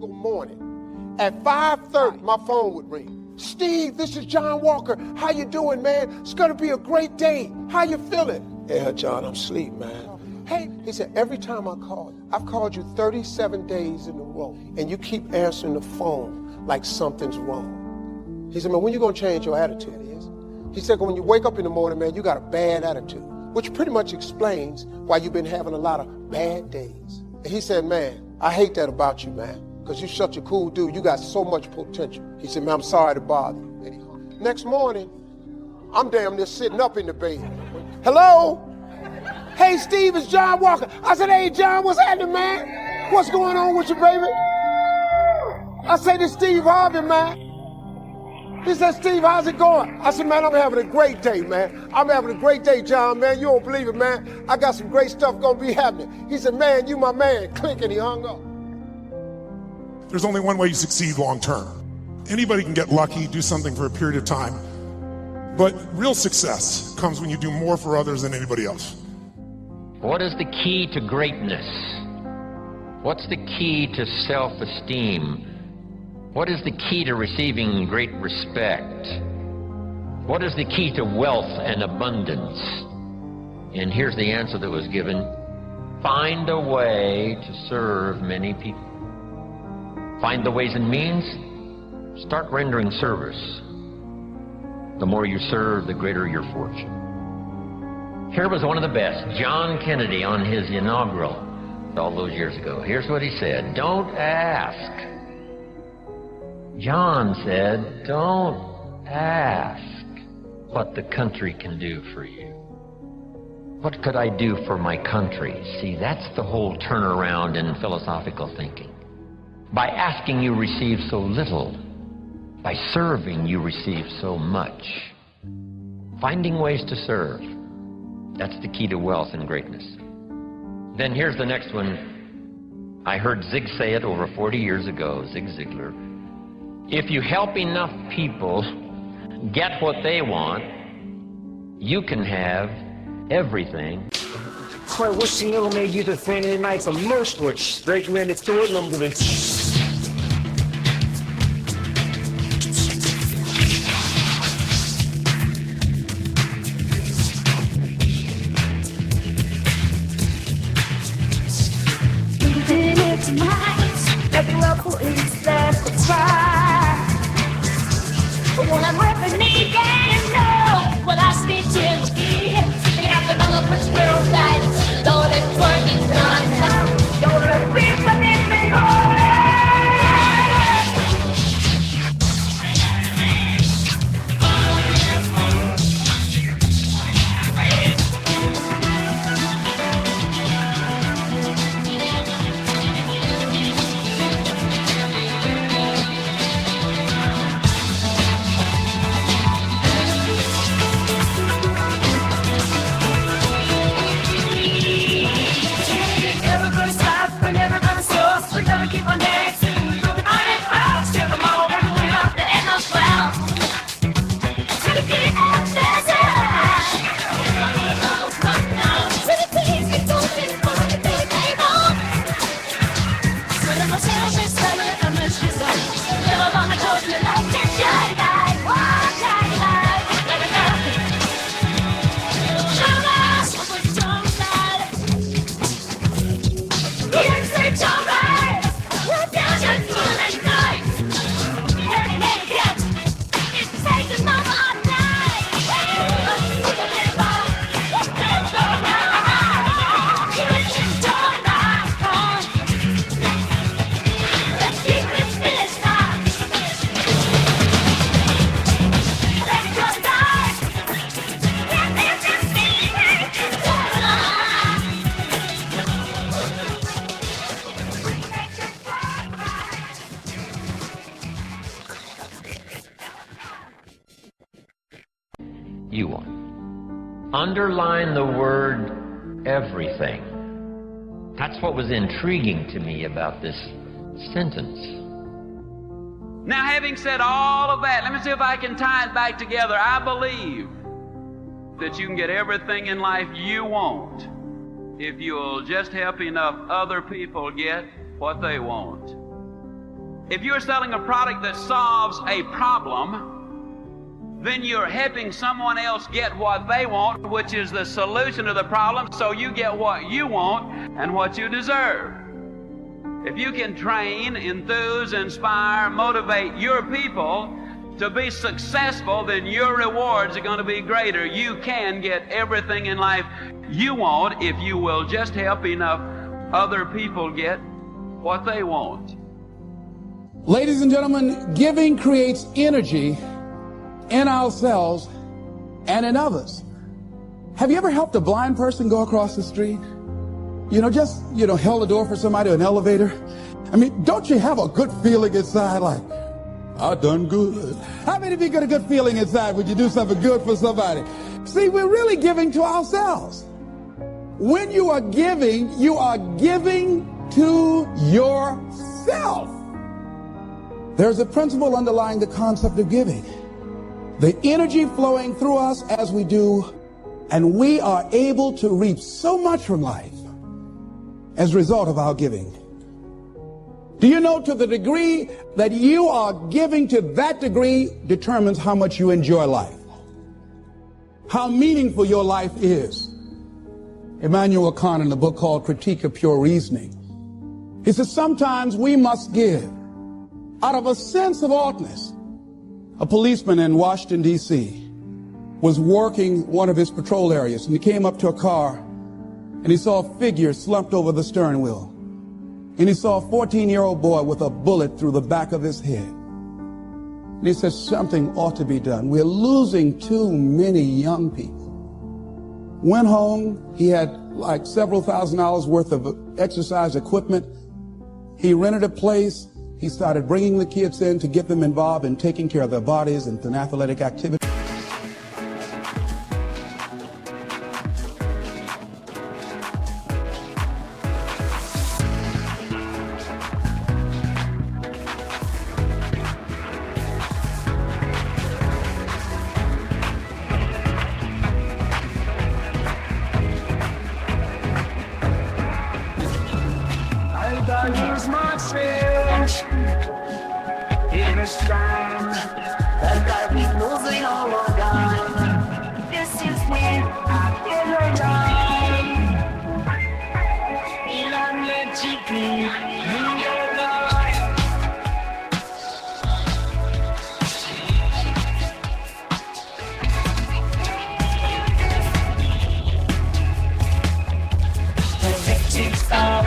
single morning. At 5:30, my phone would ring. Steve, this is John Walker. How you doing, man? It's gonna be a great day. How you feeling? Yeah, John, I'm asleep, man. Hey, he said, every time I call you, I've called you 37 days in a row, and you keep answering the phone like something's wrong. He said, man, when you gonna change your attitude? He said, when you wake up in the morning, man, you got a bad attitude, which pretty much explains why you've been having a lot of bad days. And he said, man, I hate that about you, man, because you're such a cool dude. You got so much potential. He said, man, I'm sorry to bother you. And he hung. Next morning, I'm damn near sitting up in the bed. Hello? Hey, Steve, it's John Walker. I said, hey, John, what's happening, man? What's going on with you, baby? I said, it's Steve Harvey, man. He said, Steve, how's it going? I said, man, I'm having a great day, man. I'm having a great day, John, man. You don't believe it, man. I got some great stuff gonna be happening. He said, man, you my man. Click, and he hung up. There's only one way you succeed long term. Anybody can get lucky, do something for a period of time, but real success comes when you do more for others than anybody else. What is the key to greatness? What's the key to self-esteem? What is the key to receiving great respect? What is the key to wealth and abundance? And here's the answer that was given. Find a way to serve many people. Find the ways and means. Start rendering service. The more you serve, the greater your fortune. Here was one of the best, John Kennedy, on his inaugural all those years ago. Here's what he said: don't ask. John said, don't ask what the country can do for you. What could I do for my country? See, that's the whole turnaround in philosophical thinking. By asking, you receive so little. By serving, you receive so much. Finding ways to serve, that's the key to wealth and greatness. Then here's the next one. I heard Zig say it over 40 years ago, Zig Ziglar. If you help enough people get what they want, you can have everything. Quite wishing you made you the Friday night for most which straight minutes to it, I'm gonna. When I'm rapping, need and know what I speak to you. They have the number for squirrel guys. Though it's working done. Don't let people in me You want. Underline the word everything. That's what was intriguing to me about this sentence. Now, having said all of that, let me see if I can tie it back together. I believe that you can get everything in life you want if you'll just help enough other people get what they want. If you're selling a product that solves a problem, then you're helping someone else get what they want, which is the solution to the problem, so you get what you want and what you deserve. If you can train, enthuse, inspire, motivate your people to be successful, then your rewards are going to be greater. You can get everything in life you want if you will just help enough other people get what they want. Ladies and gentlemen, giving creates energy in ourselves and in others. Have you ever helped a blind person go across the street? Just held the door for somebody, an elevator. I mean, don't you have a good feeling inside, like, I done good? How many of you get a good feeling inside when you do something good for somebody? See, we're really giving to ourselves. When you are giving to yourself. There's a principle underlying the concept of giving. The energy flowing through us as we do, and we are able to reap so much from life as a result of our giving. Do you know, to the degree that you are giving, to that degree determines how much you enjoy life, how meaningful your life is. Immanuel Kant, in a book called Critique of Pure Reasoning, he says sometimes we must give out of a sense of oughtness. A policeman in Washington, D.C. was working one of his patrol areas, and he came up to a car, and he saw a figure slumped over the steering wheel. And he saw a 14-year-old boy with a bullet through the back of his head. And he said, something ought to be done. We're losing too many young people. Went home. He had like several $1,000s worth of exercise equipment. He rented a place. He started bringing the kids in to get them involved in taking care of their bodies and in athletic activity. Use my fish in a storm, and I'll be moving all around. This is when I feel alive. Feel magically in your life. The victim star.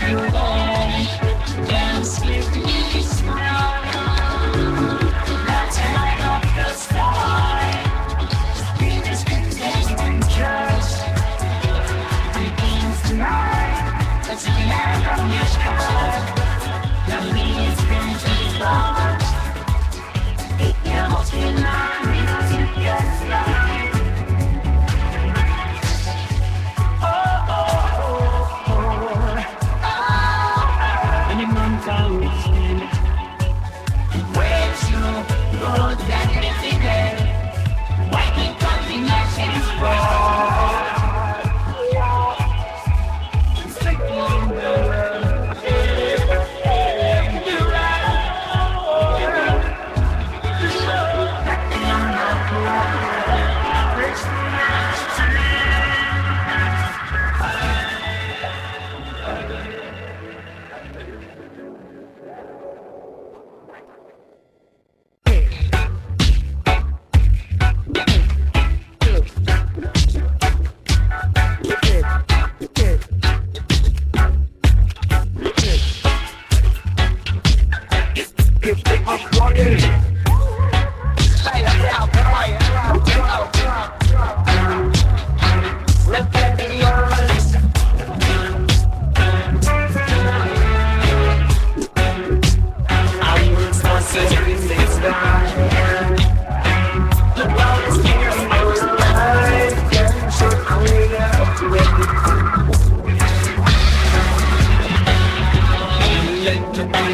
You won't dance with me, smile. That's light up the sky. Be this contagion just begins tonight. Let's land on your sky. The leaves been too long. It can't be long to get light. Where to go that every day? Why keep coming back and forth? Sticking the love in your eyes. Nothing on the floor breaks me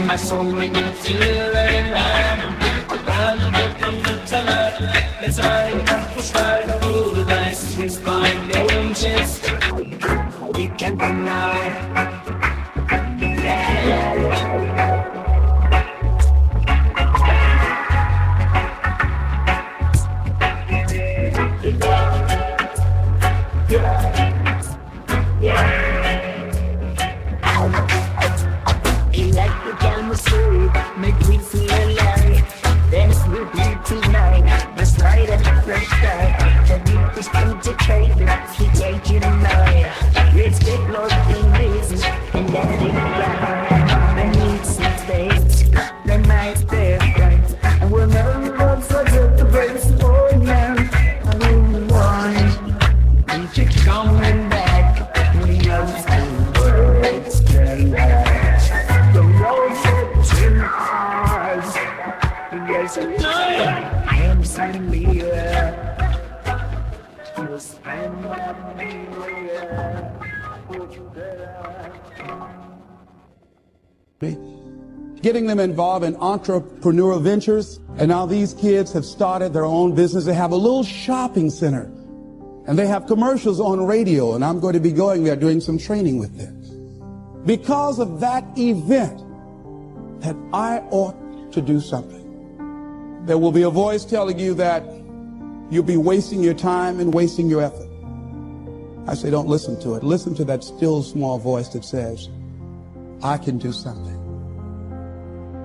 my soul ring into the let's ride through the nice with fine angels. We can deny. Let's get lost in this and let it fly. I need some space, they might stay right. And we'll never forget the place for now. I don't want to keep coming back. We have to work together. The road gets in hard. Yes, I am sending me you spend my money. Getting them involved in entrepreneurial ventures, and now these kids have started their own business. They have a little shopping center, and they have commercials on radio, and I'm going to be going there doing some training with them. Because of that event, that I ought to do something. There will be a voice telling you that you'll be wasting your time and wasting your effort. I say, don't listen to it. Listen to that still small voice that says, I can do something.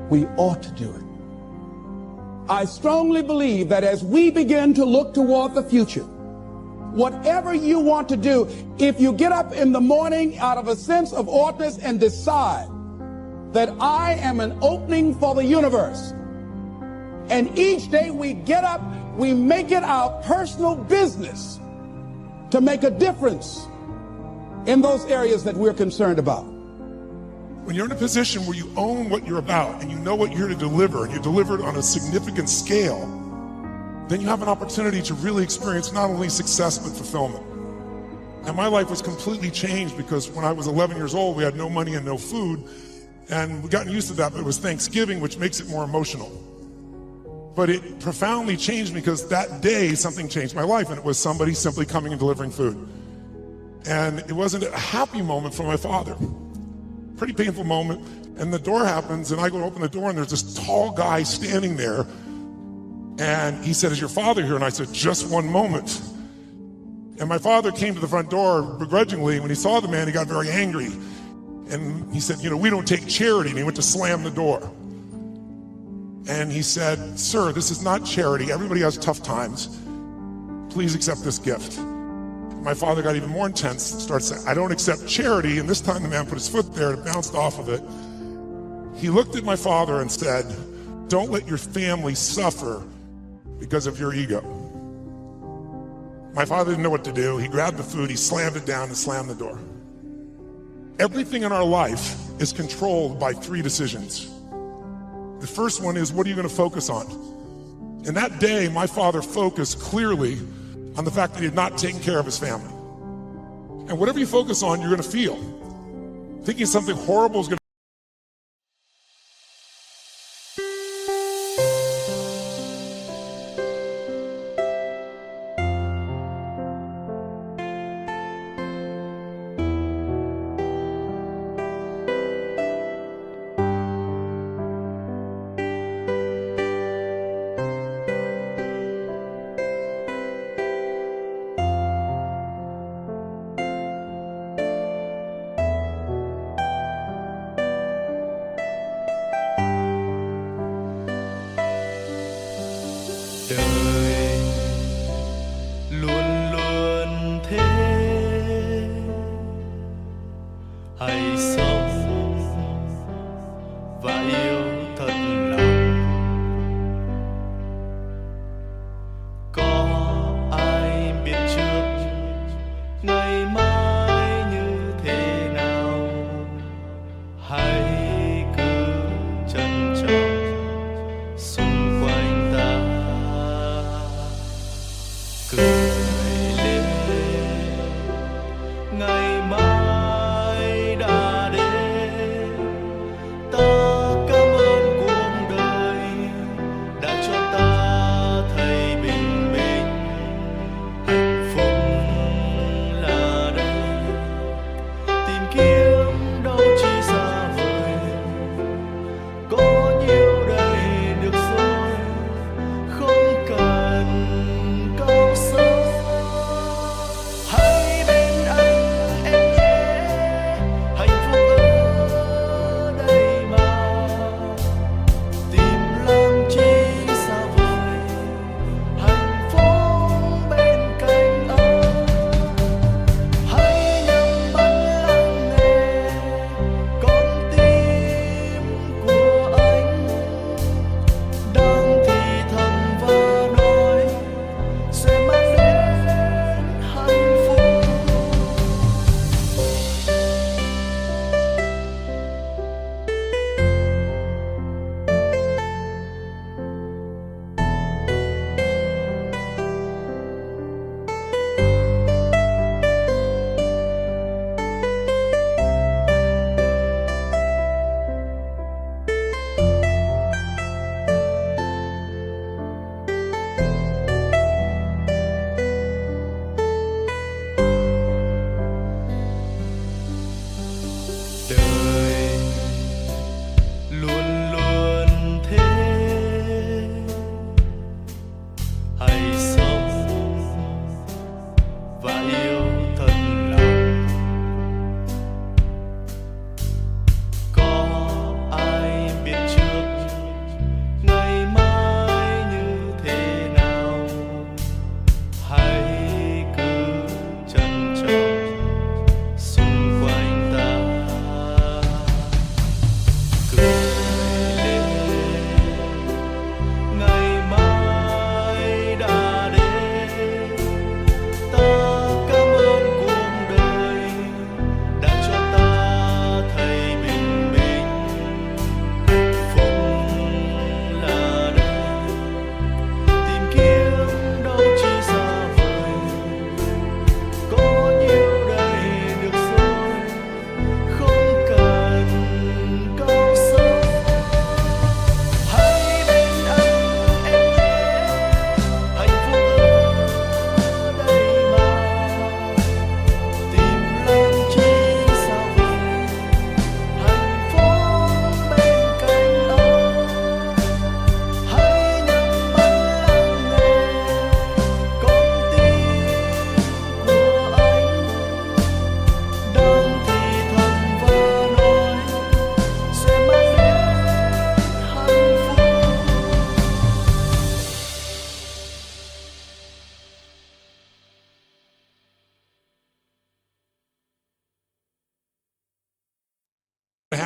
We ought to do it. I strongly believe that as we begin to look toward the future, whatever you want to do, if you get up in the morning out of a sense of oughtness and decide that I am an opening for the universe, and each day we get up, we make it our personal business to make a difference in those areas that we're concerned about. When you're in a position where you own what you're about and you know what you're here to deliver, and you deliver it on a significant scale, then you have an opportunity to really experience not only success but fulfillment. And my life was completely changed because when I was 11 years old, we had no money and no food, and we've gotten used to that, but it was Thanksgiving, which makes it more emotional. But it profoundly changed me because that day something changed my life, and it was somebody simply coming and delivering food. And it wasn't a happy moment for my father. Pretty painful moment. And the door happens, and I go to open the door, and there's this tall guy standing there. And he said, is your father here? And I said, just one moment. And my father came to the front door begrudgingly. When he saw the man, he got very angry. And he said, we don't take charity. And he went to slam the door. And he said, sir, this is not charity. Everybody has tough times. Please accept this gift. My father got even more intense, started saying, I don't accept charity. And this time the man put his foot there and bounced off of it. He looked at my father and said, don't let your family suffer because of your ego. My father didn't know what to do. He grabbed the food, he slammed it down and slammed the door. Everything in our life is controlled by 3 decisions. The first one is, what are you going to focus on? And that day, my father focused clearly on the fact that he had not taken care of his family. And whatever you focus on, you're going to feel. Thinking something horrible is going to hãy bên anh em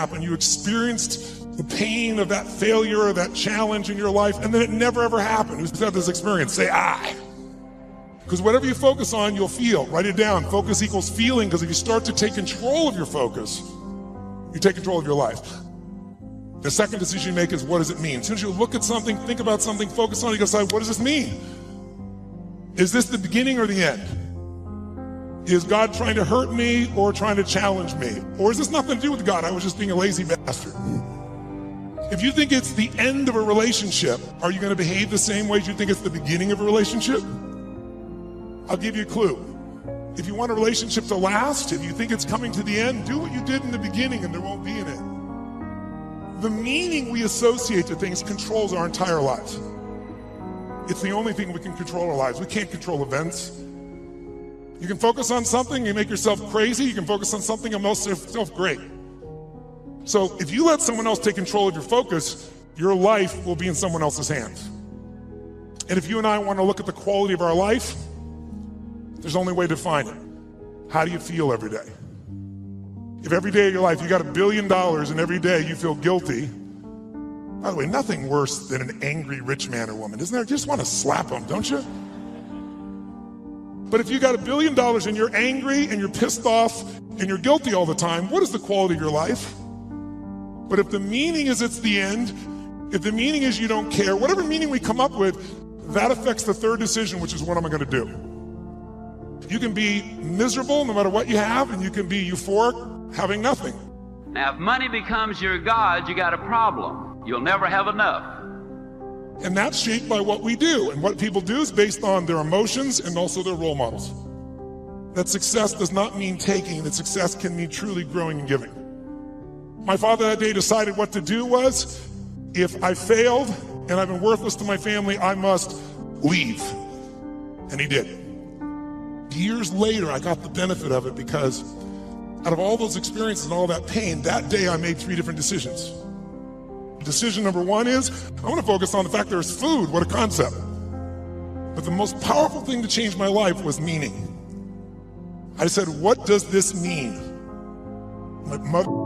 happen. You experienced the pain of that failure or that challenge in your life, and then it never ever happened. Who's had this experience? Say, I. Because whatever you focus on, you'll feel. Write it down. Focus equals feeling, because if you start to take control of your focus, you take control of your life. The second decision you make is, what does it mean? As soon as you look at something, think about something, focus on it, you decide, what does this mean? Is this the beginning or the end? Is God trying to hurt me or trying to challenge me? Or is this nothing to do with God? I was just being a lazy bastard. If you think it's the end of a relationship, are you going to behave the same way as you think it's the beginning of a relationship? I'll give you a clue. If you want a relationship to last, if you think it's coming to the end, do what you did in the beginning and there won't be an end. The meaning we associate to things controls our entire lives. It's the only thing we can control our lives. We can't control events. You can focus on something, you make yourself crazy. You can focus on something and make yourself great. So if you let someone else take control of your focus, your life will be in someone else's hands. And if you and I want to look at the quality of our life, there's only a way to define it. How do you feel every day? If every day of your life you got $1 billion and every day you feel guilty, by the way, nothing worse than an angry rich man or woman, isn't there? You just want to slap them, don't you? But if you got $1 billion and you're angry and you're pissed off and you're guilty all the time, what is the quality of your life? But if the meaning is it's the end, if the meaning is you don't care, whatever meaning we come up with, that affects the third decision, which is what am I going to do? You can be miserable no matter what you have, and you can be euphoric having nothing. Now, if money becomes your God, you got a problem. You'll never have enough. And that's shaped by what we do. And what people do is based on their emotions and also their role models. That success does not mean taking, that success can mean truly growing and giving. My father that day decided what to do was, if I failed and I've been worthless to my family, I must leave. And he did. Years later, I got the benefit of it because out of all those experiences and all that pain, that day I made 3 different decisions. Decision number 1 is, I want to focus on the fact there's food. What a concept. But the most powerful thing to change my life was meaning. I said, what does this mean? My mother...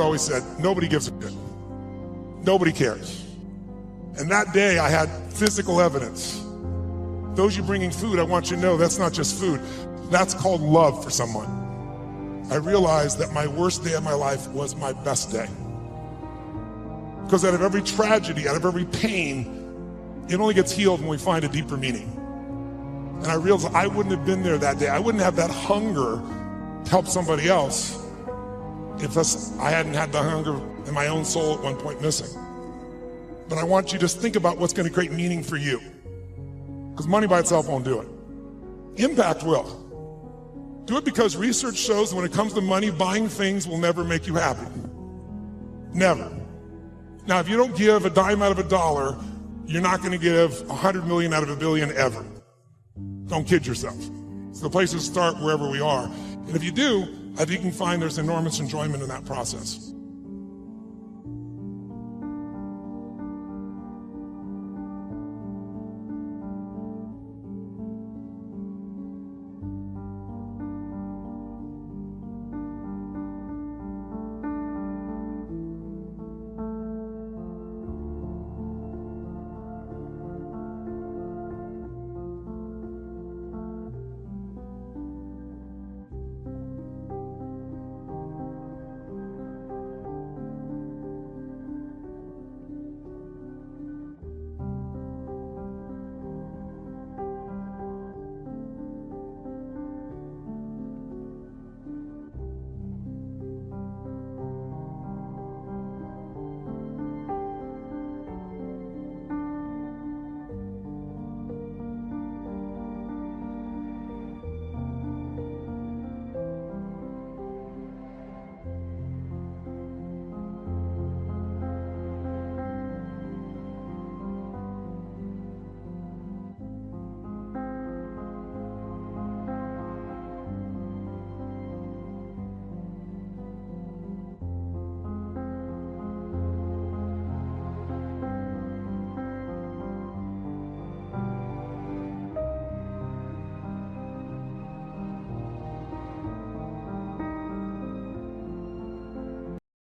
always said, nobody gives a shit. Nobody cares. And that day I had physical evidence. Those you bringing food, I want you to know that's not just food. That's called love for someone. I realized that my worst day of my life was my best day. Because out of every tragedy, out of every pain, it only gets healed when we find a deeper meaning. And I realized I wouldn't have been there that day. I wouldn't have that hunger to help somebody else if I hadn't had the hunger in my own soul at one point missing. But I want you to think about what's going to create meaning for you. Because money by itself won't do it. Impact will. Do it because research shows when it comes to money, buying things will never make you happy. Never. Now, if you don't give a dime out of a dollar, you're not going to give 100 million out of a billion ever. Don't kid yourself. So the place is start wherever we are. And if you do, I think you can find there's enormous enjoyment in that process.